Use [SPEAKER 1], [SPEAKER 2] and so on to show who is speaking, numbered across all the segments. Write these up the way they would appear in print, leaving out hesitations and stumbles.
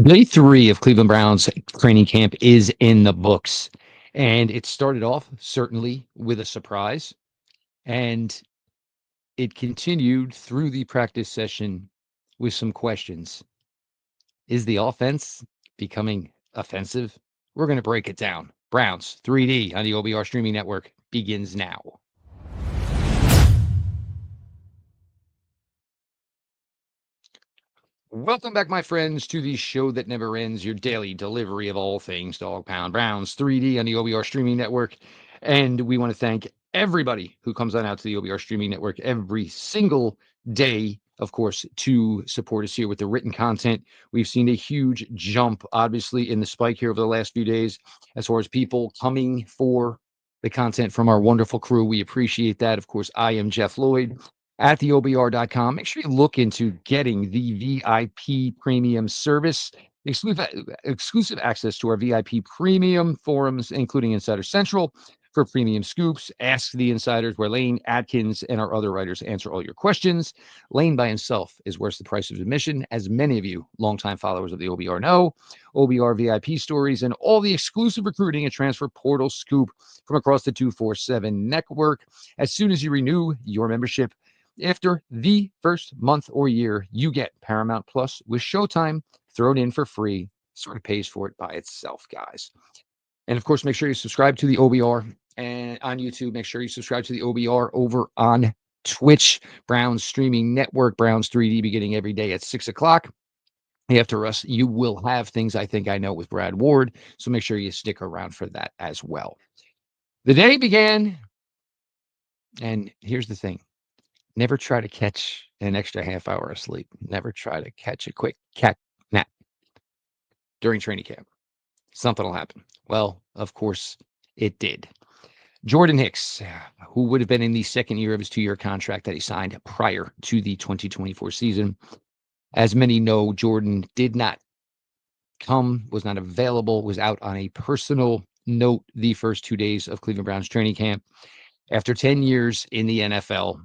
[SPEAKER 1] Day three of Cleveland Browns training camp is in the books. And it started off certainly with a surprise. And it continued through the practice session with some questions. Is the offense becoming offensive? We're going to break it down. Browns 3D on the OBR streaming network begins now. Welcome back, my friends, to the show that never ends, your daily delivery of all things Dog Pound Browns 3D on the OBR streaming network. And we want to thank everybody who comes on out to the OBR streaming network every single day, of course, to support us here with the written content. We've seen a huge jump, obviously, in the spike here over the last few days, as far as people coming for the content from our wonderful crew. We appreciate that. Of course, I am Jeff Lloyd at theobr.com. Make sure you look into getting the VIP premium service, exclusive access to our VIP premium forums, including Insider Central for premium scoops. Ask the Insiders, where Lane Atkins and our other writers answer all your questions. Lane by himself is worth the price of admission, as many of you longtime followers of the OBR know. OBR VIP stories and all the exclusive recruiting and transfer portal scoop from across the 247 network. As soon as you renew your membership, after the first month or year, you get Paramount Plus with Showtime thrown in for free. Sort of pays for it by itself, guys. And of course, make sure you subscribe to the OBR and on YouTube. Make sure you subscribe to the OBR over on Twitch, Browns Streaming Network, Browns 3D, beginning every day at 6 o'clock. After us, you will have Things I Think I Know with Brad Ward. So make sure you stick around for that as well. The day began, and here's the thing. Never try to catch an extra half hour of sleep. Never try to catch a quick cat nap during training camp. Something will happen. Well, of course, it did. Jordan Hicks, who would have been in the second year of his 2-year contract that he signed prior to the 2024 season. As many know, Jordan did not come, was not available, was out on a personal note the first 2 days of Cleveland Browns training camp. After 10 years in the NFL,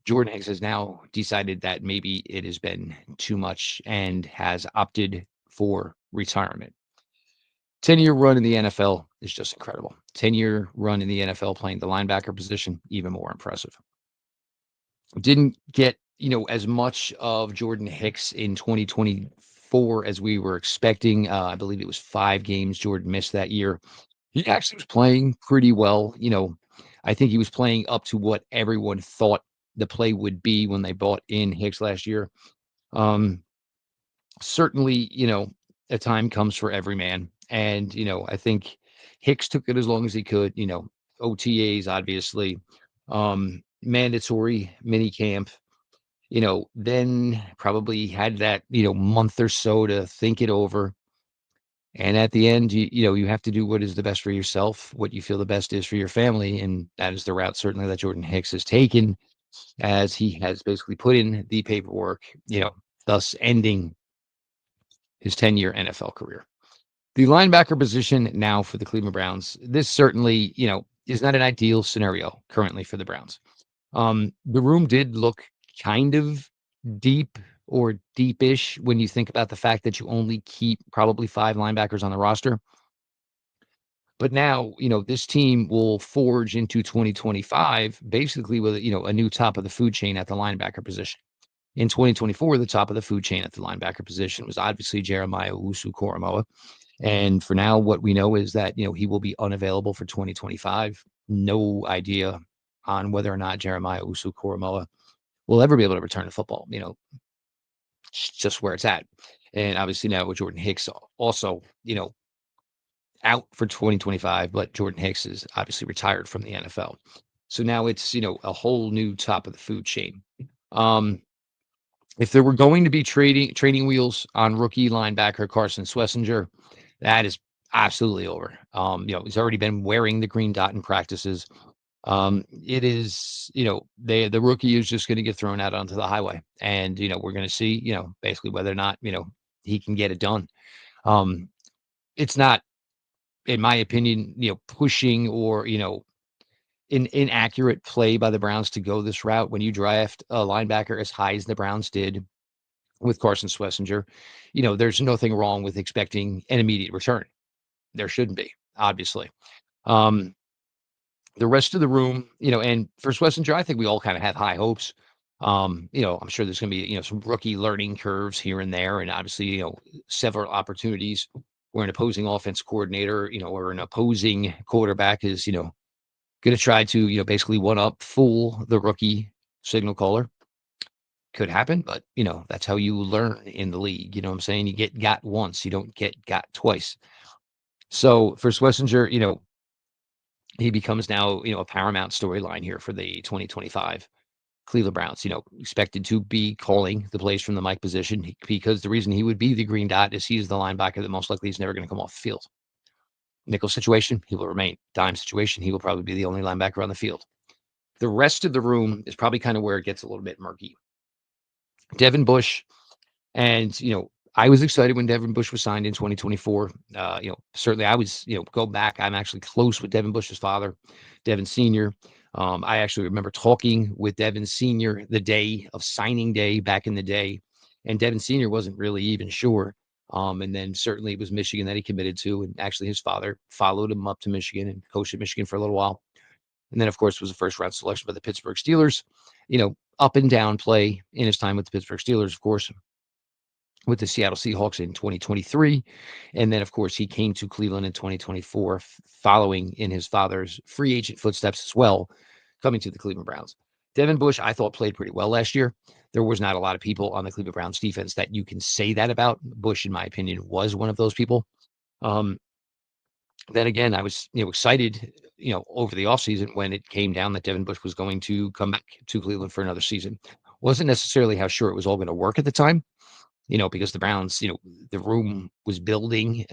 [SPEAKER 1] Jordan Hicks has now decided that maybe it has been too much and has opted for retirement. 10-year run in the NFL is just incredible. 10-year run in the NFL playing the linebacker position, even more impressive. Didn't get, as much of Jordan Hicks in 2024 as we were expecting. I believe it was 5 games Jordan missed that year. He actually was playing pretty well. I think he was playing up to what everyone thought the play would be when they bought in Hicks last year. Certainly, a time comes for every man. And, I think Hicks took it as long as he could, OTAs, obviously, mandatory mini camp, then probably had that, month or so to think it over. And at the end, you have to do what is the best for yourself, what you feel the best is for your family. And that is the route certainly that Jordan Hicks has taken, as he has basically put in the paperwork, thus ending his 10-year NFL career. The linebacker position now for the Cleveland Browns, this certainly, is not an ideal scenario currently for the Browns. The room did look kind of deep or deepish when you think about the fact that you only keep probably 5 linebackers on the roster. But now, this team will forge into 2025 basically with, a new top of the food chain at the linebacker position. In 2024, the top of the food chain at the linebacker position was obviously Jeremiah Owusu-Koramoah. And for now, what we know is that, he will be unavailable for 2025. No idea on whether or not Jeremiah Owusu-Koramoah will ever be able to return to football. Just where it's at. And obviously now with Jordan Hicks also, out for 2025, but Jordan Hicks is obviously retired from the NFL. So now it's, a whole new top of the food chain. If there were going to be training wheels on rookie linebacker Carson Schwesinger, that is absolutely over. He's already been wearing the green dot in practices. It is, the rookie is just going to get thrown out onto the highway, and we're going to see, basically whether or not he can get it done. It's not, in my opinion, pushing or an inaccurate play by the Browns to go this route when you draft a linebacker as high as the Browns did with Carson Schwesinger. There's nothing wrong with expecting an immediate return. There shouldn't be, obviously. Um, the rest of the room, and for Schwesinger, I think we all kind of have high hopes. I'm sure there's going to be, some rookie learning curves here and there, and obviously, several opportunities where an opposing offense coordinator, or an opposing quarterback is, going to try to, basically one up fool the rookie signal caller. Could happen, but that's how you learn in the league. You know what I'm saying? You get got once, you don't get got twice. So for Schwesinger, he becomes now, a paramount storyline here for the 2025 Cleveland Browns, expected to be calling the plays from the Mike position because the reason he would be the green dot is he's the linebacker that most likely is never going to come off the field. Nickel situation, he will remain. Dime situation, he will probably be the only linebacker on the field. The rest of the room is probably kind of where it gets a little bit murky. Devin Bush, and, I was excited when Devin Bush was signed in 2024. Certainly I was, go back. I'm actually close with Devin Bush's father, Devin Sr. I actually remember talking with Devin Sr. the day of signing day back in the day, and Devin Sr. wasn't really even sure. And then certainly it was Michigan that he committed to, and actually his father followed him up to Michigan and coached at Michigan for a little while. And then, of course, was a first round selection by the Pittsburgh Steelers. Up and down play in his time with the Pittsburgh Steelers, of course, with the Seattle Seahawks in 2023. And then, of course, he came to Cleveland in 2024, following in his father's free agent footsteps as well, coming to the Cleveland Browns. Devin Bush, I thought, played pretty well last year. There was not a lot of people on the Cleveland Browns defense that you can say that about. Bush, in my opinion, was one of those people. Then again, I was, excited, over the offseason when it came down that Devin Bush was going to come back to Cleveland for another season. Wasn't necessarily how sure it was all going to work at the time, because the Browns, the room was building.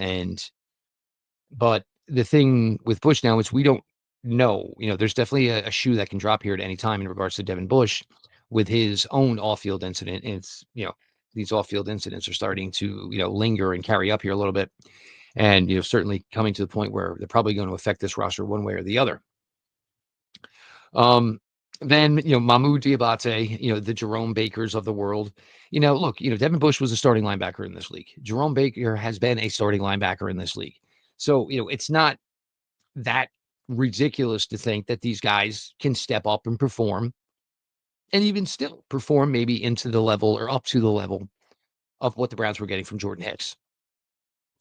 [SPEAKER 1] But the thing with Bush now is we don't know, there's definitely a shoe that can drop here at any time in regards to Devin Bush with his own off-field incident. And it's, these off-field incidents are starting to, linger and carry up here a little bit. And, certainly coming to the point where they're probably going to affect this roster one way or the other. Then, Mahmoud Diabate, the Jerome Bakers of the world. Look, Devin Bush was a starting linebacker in this league. Jerome Baker has been a starting linebacker in this league. So, it's not that ridiculous to think that these guys can step up and perform, and even still perform maybe into the level or up to the level of what the Browns were getting from Jordan Hicks.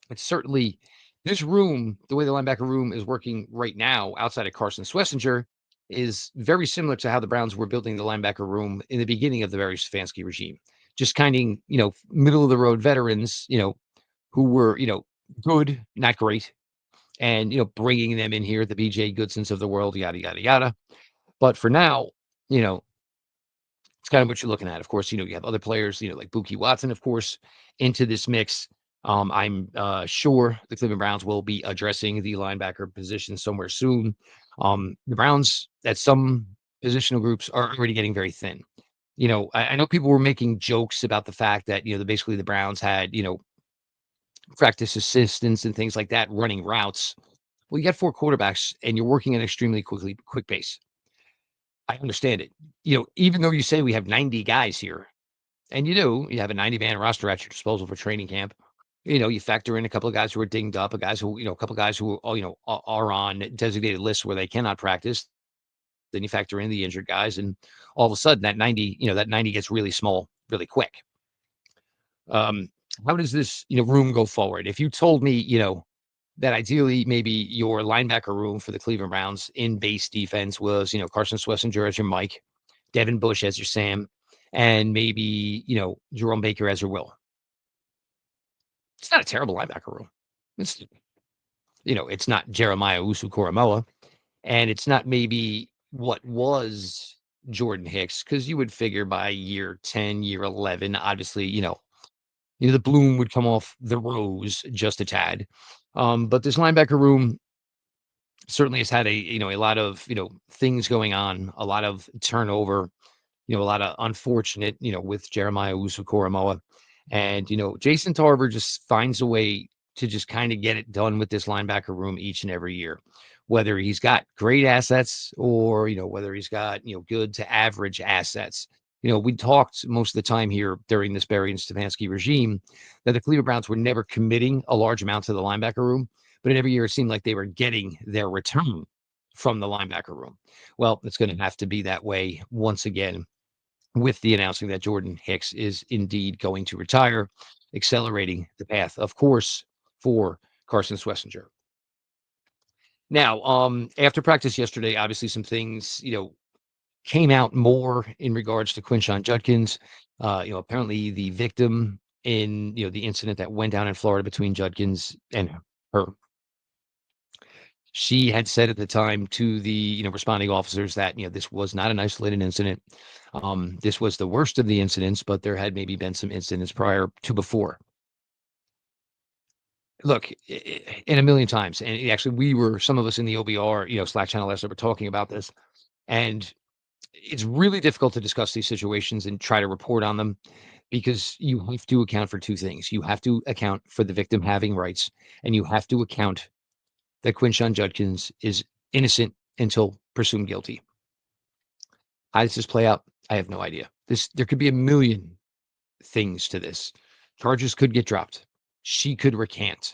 [SPEAKER 1] It's certainly this room, the way the linebacker room is working right now, outside of Carson Schwesinger, is very similar to how the Browns were building the linebacker room in the beginning of the Barry Stefanski regime. Just kind of, middle of the road veterans, who were, good, not great, and, bringing them in here, the BJ Goodsons of the world, yada, yada, yada. But for now, it's kind of what you're looking at. Of course, you have other players, like Buki Watson, of course, into this mix. I'm sure the Cleveland Browns will be addressing the linebacker position somewhere soon. The Browns at some positional groups are already getting very thin. I know people were making jokes about the fact that, basically the Browns had, practice assistants and things like that running routes. Well, you got 4 quarterbacks and you're working at an extremely quick pace. I understand it. Even though you say we have 90 guys here, and you have a 90-man roster at your disposal for training camp. You factor in a couple of guys who are dinged up, a couple of guys who are on designated lists where they cannot practice. Then you factor in the injured guys, and all of a sudden that 90 gets really small, really quick. How does this, room go forward? If you told me, that ideally maybe your linebacker room for the Cleveland Browns in base defense was, Carson Swissinger as your Mike, Devin Bush as your Sam, and maybe, Jerome Baker as your Will. It's not a terrible linebacker room. It's, it's not Jeremiah Owusu-Koramoah, and it's not maybe what was Jordan Hicks, because you would figure by year 10, year 11, obviously, the bloom would come off the rose just a tad. But this linebacker room certainly has had a lot of, things going on, a lot of turnover, a lot of unfortunate, with Jeremiah Owusu-Koramoah. And, Jason Tarver just finds a way to just kind of get it done with this linebacker room each and every year, whether he's got great assets or, whether he's got, good to average assets. We talked most of the time here during this Berry and Stefanski regime that the Cleveland Browns were never committing a large amount to the linebacker room, but in every year it seemed like they were getting their return from the linebacker room. Well, it's going to have to be that way once again with the announcing that Jordan Hicks is indeed going to retire, accelerating the path, of course, for Carson Schwesinger. Now, after practice yesterday, obviously some things, came out more in regards to Quinshan Judkins. Apparently the victim in, the incident that went down in Florida between Judkins and her. She had said at the time to the, responding officers that, this was not an isolated incident. This was the worst of the incidents, but there had maybe been some incidents prior to before. Look, in a million times, and actually some of us in the OBR, Slack channel last night were talking about this, and it's really difficult to discuss these situations and try to report on them because you have to account for two things. You have to account for the victim having rights, and you have to account that Quinshan Judkins is innocent until presumed guilty. How does this play out? I have no idea. There could be a million things to this. Charges could get dropped. She could recant.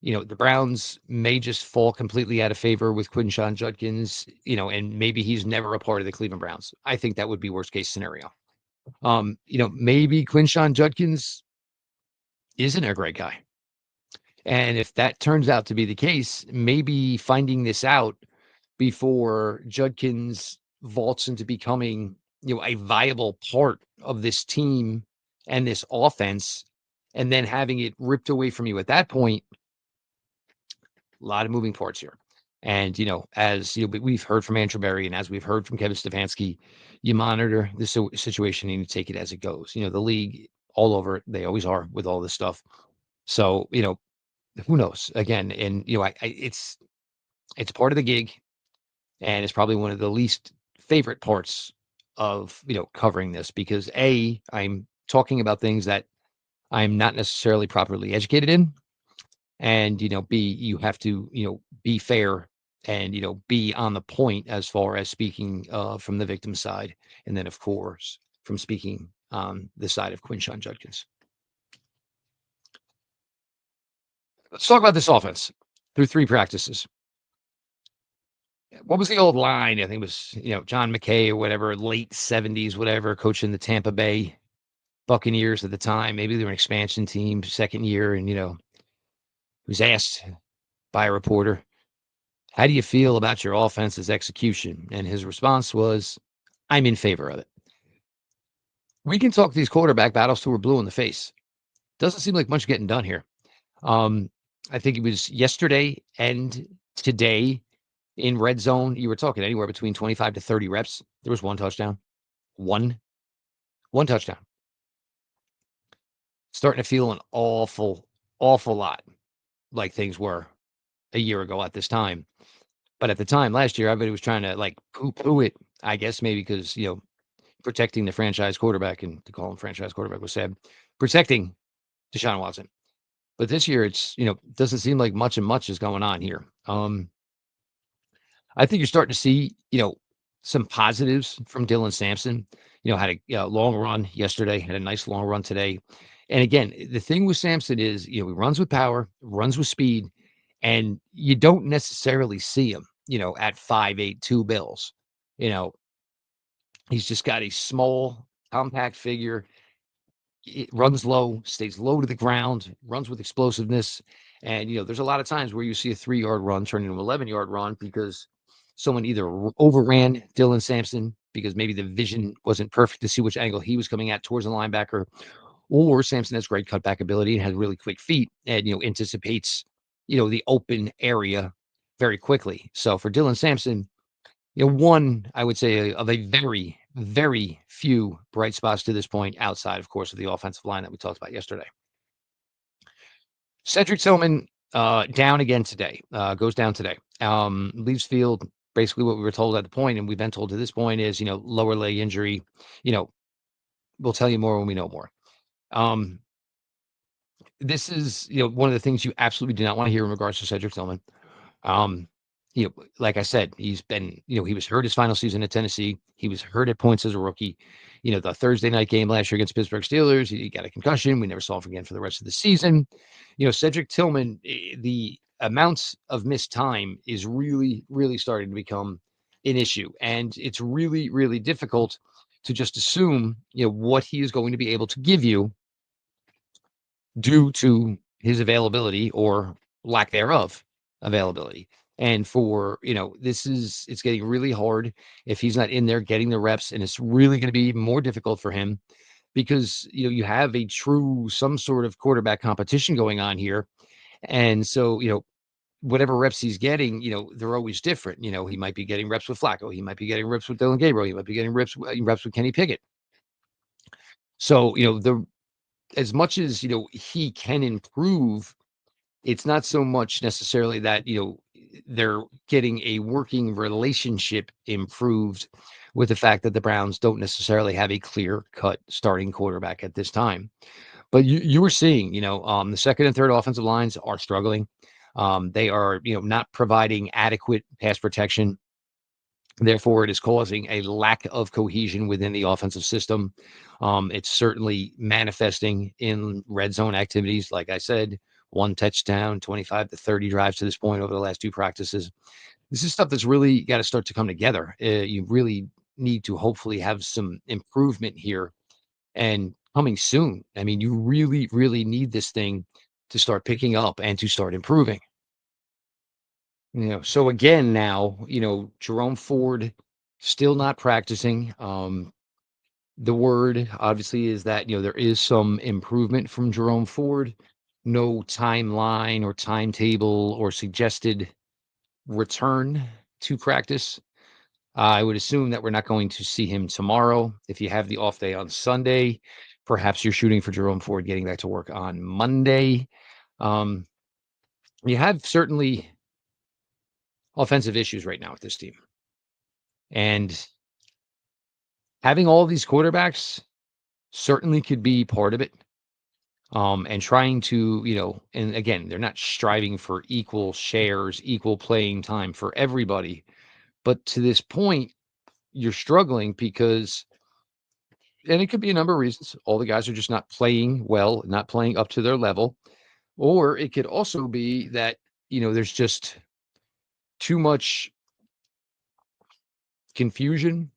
[SPEAKER 1] The Browns may just fall completely out of favor with Quinshan Judkins, and maybe he's never a part of the Cleveland Browns. I think that would be worst case scenario. Maybe Quinshan Judkins isn't a great guy. And if that turns out to be the case, maybe finding this out before Judkins vaults into becoming, a viable part of this team and this offense, and then having it ripped away from you at that point, a lot of moving parts here. And, as we've heard from Andrew Berry and as we've heard from Kevin Stefanski, you monitor the situation and you take it as it goes. The league all over, they always are with all this stuff. So, who knows? Again, and it's part of the gig, and it's probably one of the least favorite parts of covering this because I'm talking about things that I'm not necessarily properly educated in, and B, you have to be fair and be on the point as far as speaking from the victim side, and then of course from speaking on the side of Quinshan Judkins. Let's talk about this offense through 3 practices. What was the old line? I think it was, John McKay or whatever, late 70s, whatever, coaching the Tampa Bay Buccaneers at the time. Maybe they were an expansion team, second year, and, he was asked by a reporter, how do you feel about your offense's execution? And his response was, I'm in favor of it. We can talk these quarterback battles till we're blue in the face. Doesn't seem like much getting done here. I think it was yesterday and today in red zone. You were talking anywhere between 25 to 30 reps. There was 1 touchdown. One touchdown. Starting to feel an awful lot like things were a year ago at this time. But at the time last year, everybody was trying to poo-poo it, I guess, maybe because, protecting the franchise quarterback, and to call him franchise quarterback was sad, protecting Deshaun Watson. But this year, it's, doesn't seem like much is going on here. I think you're starting to see, some positives from Dylan Sampson. Had a long run yesterday, had a nice long run today. And again, the thing with Sampson is, he runs with power, runs with speed, and you don't necessarily see him, at 5'8", 2 bills. He's just got a small, compact figure. It runs low, stays low to the ground, runs with explosiveness. And, there's a lot of times where you see a 3-yard run turn into an 11-yard run because someone either overran Dylan Sampson because maybe the vision wasn't perfect to see which angle he was coming at towards the linebacker, or Sampson has great cutback ability and has really quick feet and, anticipates, the open area very quickly. So for Dylan Sampson, one, I would say, of a very, very few bright spots to this point outside, of course, of the offensive line that we talked about yesterday. Cedric Tillman down again today, goes down today. Leaves field, basically what we were told at the point, and we've been told to this point is, lower leg injury. We'll tell you more when we know more. This is, one of the things you absolutely do not want to hear in regards to Cedric Tillman. like I said, he's been, he was hurt his final season at Tennessee. He was hurt at points as a rookie. The Thursday night game last year against Pittsburgh Steelers, he got a concussion. We never saw him again for the rest of the season. Cedric Tillman, the amounts of missed time is really, really starting to become an issue. And it's really, really difficult to just assume, what he is going to be able to give you due to his availability or lack thereof availability. And it's getting really hard if he's not in there getting the reps, and it's really going to be even more difficult for him because you have some sort of quarterback competition going on here. And so, whatever reps he's getting, they're always different. He might be getting reps with Flacco, he might be getting reps with Dylan Gabriel, he might be getting reps with Kenny Pickett. So, as much as he can improve, it's not so much necessarily that they're getting a working relationship improved with the fact that the Browns don't necessarily have a clear cut starting quarterback at this time. But you were seeing, the second and third offensive lines are struggling. They are not providing adequate pass protection. Therefore, it is causing a lack of cohesion within the offensive system. It's certainly manifesting in red zone activities. Like I said, one touchdown, 25 to 30 drives to this point over the last two practices. This is stuff that's really got to start to come together. You really need to hopefully have some improvement here and coming soon. I mean, you really, really need this thing to start picking up and to start improving. So again, now, Jerome Ford still not practicing. The word obviously is that, there is some improvement from Jerome Ford. No timeline or timetable or suggested return to practice. I would assume that we're not going to see him tomorrow. If you have the off day on Sunday, perhaps you're shooting for Jerome Ford getting back to work on Monday. Um, you have certainly offensive issues right now with this team. And having all these quarterbacks certainly could be part of it. And trying to, and again, they're not striving for equal shares, equal playing time for everybody. But to this point, you're struggling because, and it could be a number of reasons. All the guys are just not playing well, not playing up to their level. Or it could also be that, there's just too much confusion,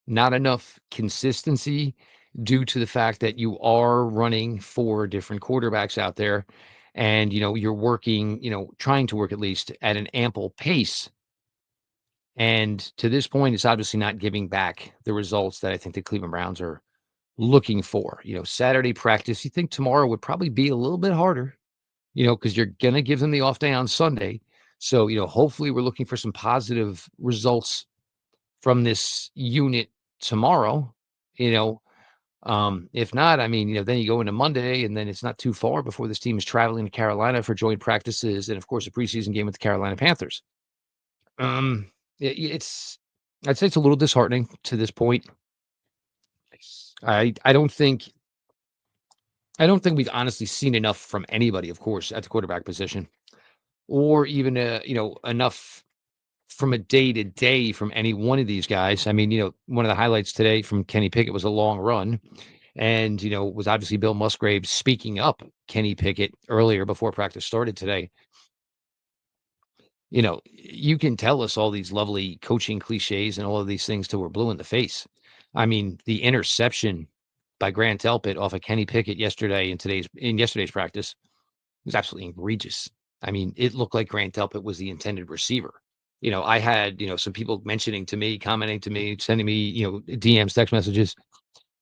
[SPEAKER 1] not enough consistency due to the fact that you are running four different quarterbacks out there and you're working, trying to work at least at an ample pace. And to this point, it's obviously not giving back the results that I think the Cleveland Browns are looking for. Saturday practice, you think tomorrow would probably be a little bit harder, because you're going to give them the off day on Sunday. So, hopefully we're looking for some positive results from this unit tomorrow. If not, I mean, then you go into Monday, and then it's not too far before this team is traveling to Carolina for joint practices and, of course, a preseason game with the Carolina Panthers. Um, I'd say it's a little disheartening to this point. I don't think we've honestly seen enough from anybody, of course, at the quarterback position, or even enough from a day to day from any one of these guys. I mean, one of the highlights today from Kenny Pickett was a long run. And, was obviously Bill Musgrave speaking up Kenny Pickett earlier before practice started today. You can tell us all these lovely coaching cliches and all of these things till we're blue in the face. I mean, the interception by Grant Delpit off of Kenny Pickett in yesterday's practice was absolutely egregious. I mean, it looked like Grant Delpit was the intended receiver. I had, some people mentioning to me, commenting to me, sending me, DMs, text messages.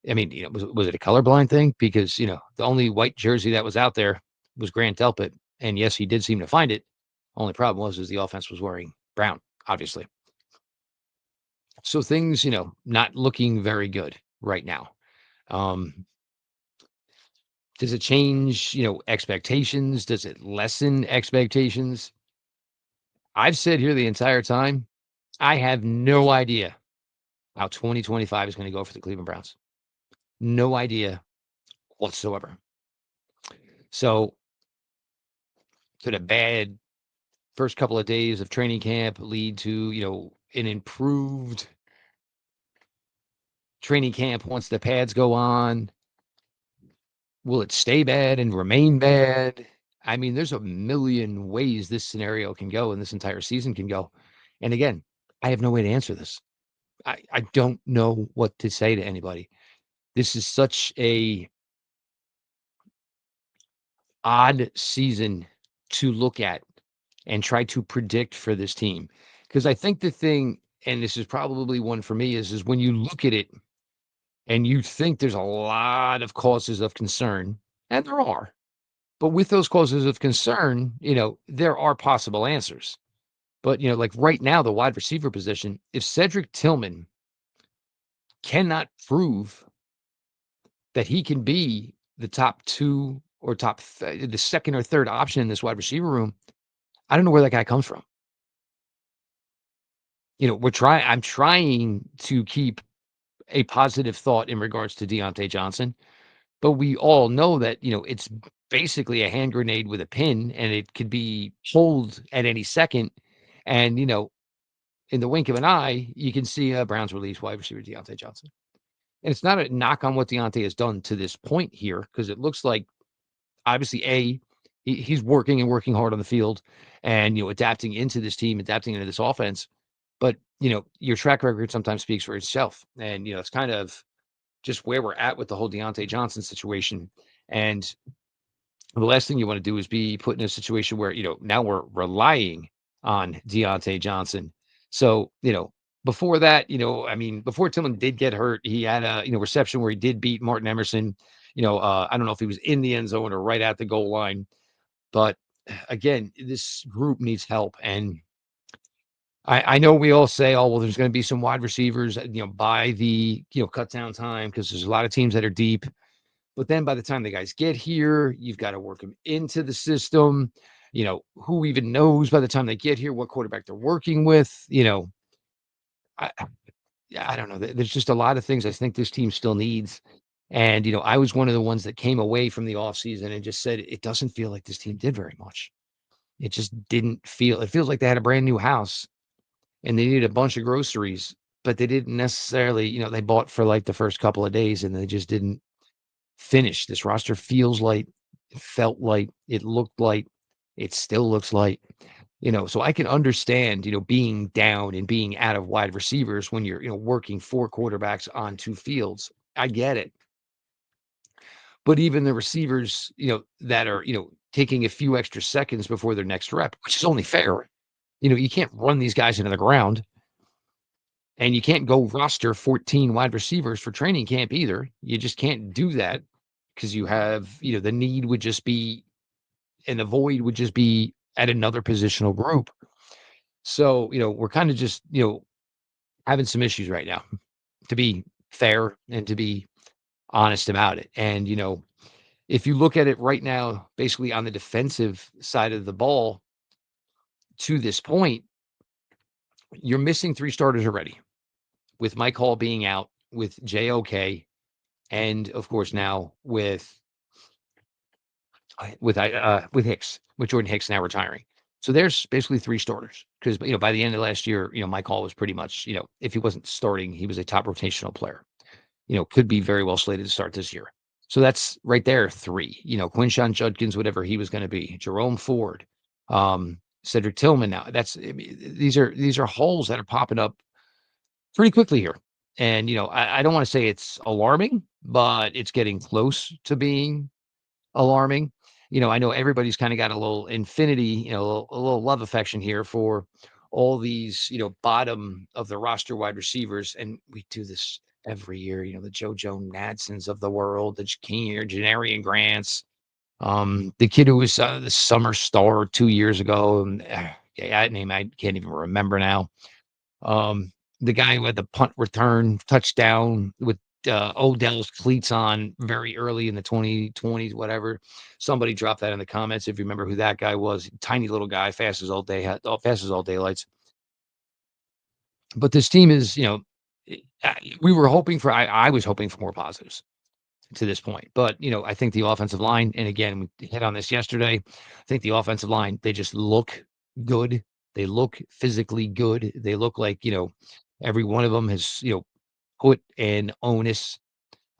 [SPEAKER 1] I mean, was it a colorblind thing? Because, the only white jersey that was out there was Grant Delpit. And yes, he did seem to find it. Only problem was the offense was wearing brown, obviously. So things, not looking very good right now. Does it change, expectations? Does it lessen expectations? I've said here the entire time, I have no idea how 2025 is going to go for the Cleveland Browns. No idea whatsoever. So could a bad first couple of days of training camp lead to, an improved training camp once the pads go on? Will it stay bad and remain bad? I mean, there's a million ways this scenario can go and this entire season can go. And again, I have no way to answer this. I don't know what to say to anybody. This is such a odd season to look at and try to predict for this team. Because I think the thing, and this is probably one for me, is when you look at it and you think there's a lot of causes of concern, and there are. But with those causes of concern, there are possible answers. But, like right now, the wide receiver position, if Cedric Tillman cannot prove that he can be the top two or the second or third option in this wide receiver room, I don't know where that guy comes from. I'm trying to keep a positive thought in regards to Deontay Johnson, but we all know that, it's basically a hand grenade with a pin and it could be pulled at any second. And, in the wink of an eye, you can see Browns release wide receiver Deontay Johnson. And it's not a knock on what Deontay has done to this point here, because it looks like obviously he's working and working hard on the field and, adapting into this team, adapting into this offense. But, your track record sometimes speaks for itself. And, it's kind of just where we're at with the whole Deontay Johnson situation. And the last thing you want to do is be put in a situation where, now we're relying on Deontay Johnson. So, before that, I mean, before Tillman did get hurt, he had a, reception where he did beat Martin Emerson. I don't know if he was in the end zone or right at the goal line. But again, this group needs help. And I know we all say, oh, well, there's going to be some wide receivers, by the, cut down time, because there's a lot of teams that are deep. But then by the time the guys get here, you've got to work them into the system. Who even knows by the time they get here what quarterback they're working with? I, I don't know. There's just a lot of things I think this team still needs. And, I was one of the ones that came away from the offseason and just said, it doesn't feel like this team did very much. It just didn't feel, it feels like they had a brand new house and they needed a bunch of groceries, but they didn't necessarily, they bought for like the first couple of days and they just didn't finish. This roster feels light, it felt light, it looked light, it still looks light. So I can understand, being down and being out of wide receivers when you're, working four quarterbacks on two fields. I get it. But even the receivers, that are, taking a few extra seconds before their next rep, which is only fair. You can't run these guys into the ground. And you can't go roster 14 wide receivers for training camp either. You just can't do that because you have, the need would just be, and the void would just be at another positional group. So, we're kind of just, having some issues right now, to be fair and to be honest about it. And, if you look at it right now, basically on the defensive side of the ball to this point, you're missing three starters already, with Mike Hall being out, with JOK, and of course now with Hicks, with Jordan Hicks now retiring. So there's basically three starters because, by the end of last year, Mike Hall was pretty much, if he wasn't starting, he was a top rotational player, could be very well slated to start this year. So that's right there, three, Quinshan Judkins, whatever he was going to be, Jerome Ford, Cedric Tillman. Now these are holes that are popping up pretty quickly here. And, I don't want to say it's alarming, but it's getting close to being alarming. I know everybody's kind of got a little infinity, a little love affection here for all these, bottom of the roster wide receivers. And we do this every year, the JoJo Nadsons of the world, the Janarian Grants, the kid who was the summer star 2 years ago. And that name I can't even remember now. The guy who had the punt return touchdown with Odell's cleats on very early in the 2020s, whatever. Somebody dropped that in the comments if you remember who that guy was. Tiny little guy, fast as all daylights. But this team is, we were hoping for. I was hoping for more positives to this point, but I think the offensive line, and again, we hit on this yesterday. I think the offensive line, they just look good. They look physically good. They look like, every one of them has, put an onus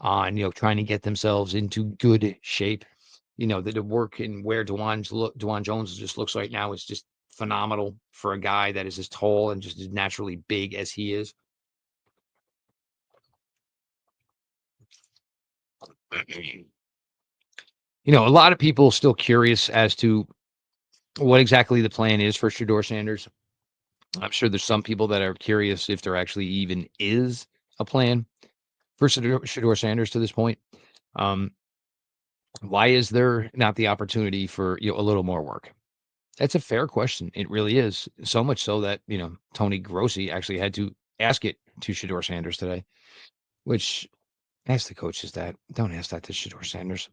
[SPEAKER 1] on, trying to get themselves into good shape. The work and where Dwan Jones just looks right now is just phenomenal for a guy that is as tall and just as naturally big as he is. A lot of people still curious as to what exactly the plan is for Shador Sanders. I'm sure there's some people that are curious if there actually even is a plan for Shador Sanders to this point. Um, why is there not the opportunity for a little more work? That's a fair question. It really is. So much so that Tony Grossi actually had to ask it to Shador Sanders today. Which, ask the coaches that. Don't ask that to Shador Sanders.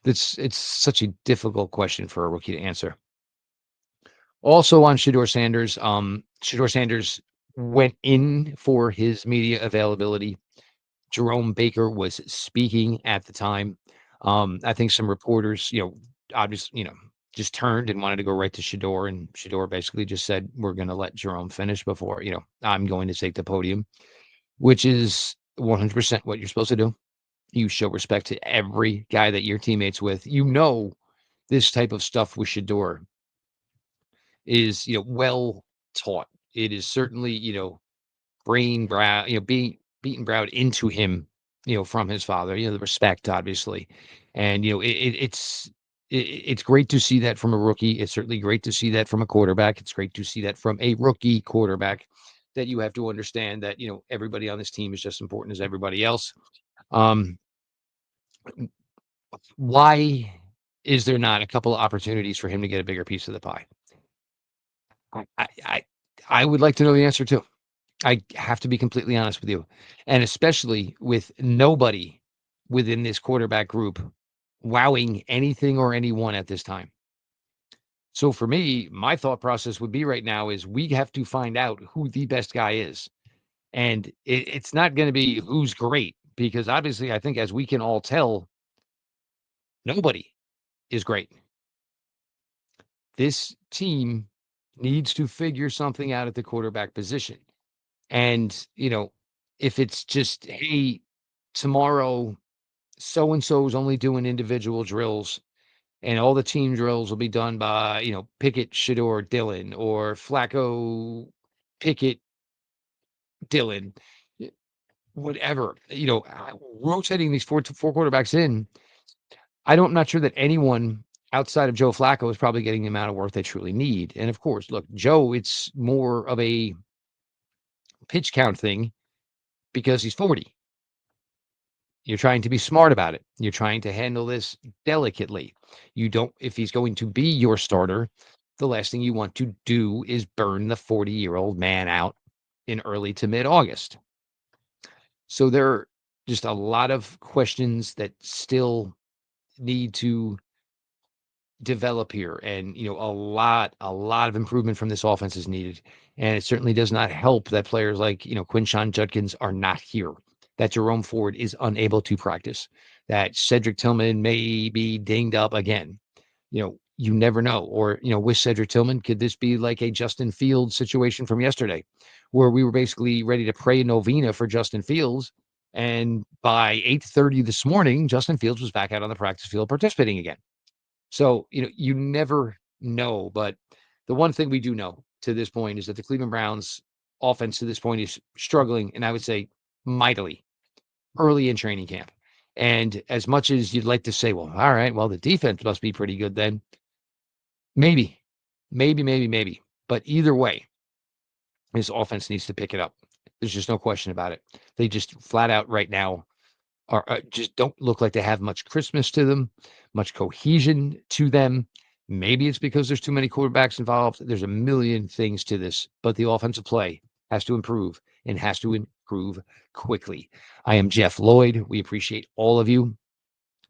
[SPEAKER 1] It's such a difficult question for a rookie to answer. Also on Shador Sanders went in for his media availability. Jerome Baker was speaking at the time. I think some reporters, obviously, just turned and wanted to go right to Shador, and Shador basically just said, "We're going to let Jerome finish before, I'm going to take the podium," which is 100% what you're supposed to do. You show respect to every guy that you're teammates with. This type of stuff with Shador is, well taught. It is certainly, brain brow, being beaten browed into him, from his father, the respect, obviously. And, it's great to see that from a rookie. It's certainly great to see that from a quarterback. It's great to see that from a rookie quarterback, that you have to understand that, everybody on this team is just as important as everybody else. Um, why is there not a couple of opportunities for him to get a bigger piece of the pie? I would like to know the answer too. I have to be completely honest with you, and especially with nobody within this quarterback group wowing anything or anyone at this time. So for me, my thought process would be right now is we have to find out who the best guy is. And it's not going to be who's great, because obviously I think, as we can all tell, nobody is great. This team needs to figure something out at the quarterback position. And, if it's just, hey, tomorrow so and so is only doing individual drills, and all the team drills will be done by, Pickett, Shador, Dillon, or Flacco, Pickett, Dillon, whatever, rotating these four quarterbacks in. I'm not sure that anyone outside of Joe Flacco is probably getting the amount of work they truly need. And of course, look, Joe, it's more of a pitch count thing because he's 40. You're trying to be smart about it. You're trying to handle this delicately. If he's going to be your starter, the last thing you want to do is burn the 40-year-old man out in early to mid August. So there are just a lot of questions that still need to develop here. And, a lot of improvement from this offense is needed. And it certainly does not help that players like, Quinshan Judkins are not here, that Jerome Ford is unable to practice, that Cedric Tillman may be dinged up again. You never know. Or, with Cedric Tillman, could this be like a Justin Fields situation from yesterday, where we were basically ready to pray novena for Justin Fields, and by 8:30 this morning, Justin Fields was back out on the practice field participating again. So, you never know. But the one thing we do know to this point is that the Cleveland Browns offense to this point is struggling, and I would say mightily, early in training camp. And as much as you'd like to say, well, all right, well, the defense must be pretty good then. Maybe, maybe. But either way, this offense needs to pick it up. There's just no question about it. They just flat out right now just don't look like they have much Christmas to them, much cohesion to them. Maybe it's because there's too many quarterbacks involved. There's a million things to this, but the offensive play has to improve, and has to improve quickly. I am Jeff Lloyd. We appreciate all of you.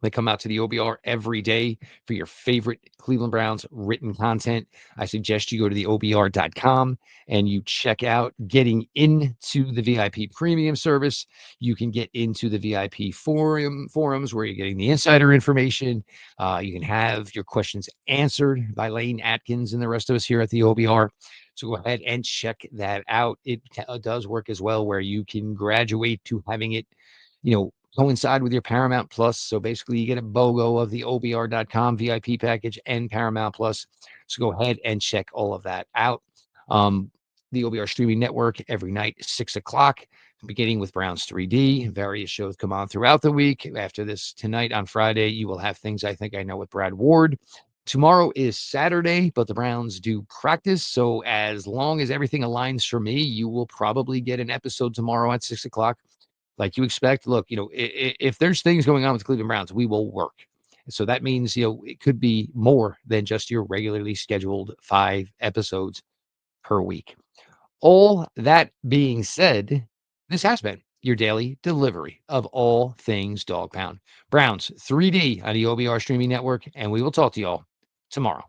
[SPEAKER 1] They come out to the OBR every day for your favorite Cleveland Browns written content. I suggest you go to the OBR.com and you check out getting into the VIP premium service. You can get into the VIP forums where you're getting the insider information. You can have your questions answered by Lane Atkins and the rest of us here at the OBR. So go ahead and check that out. It does work as well where you can graduate to having it, coincide with your Paramount Plus. So basically, you get a BOGO of the OBR.com VIP package and Paramount Plus. So go ahead and check all of that out. The OBR streaming network every night, 6 o'clock, beginning with Browns 3D. Various shows come on throughout the week. After this, tonight on Friday, you will have Things I Think I Know with Brad Ward. Tomorrow is Saturday, but the Browns do practice. So as long as everything aligns for me, you will probably get an episode tomorrow at 6 o'clock like you expect. Look, if there's things going on with the Cleveland Browns, we will work. So that means, it could be more than just your regularly scheduled 5 episodes per week. All that being said, this has been your daily delivery of all things Dog Pound. Browns 3D on the OBR streaming network, and we will talk to y'all tomorrow.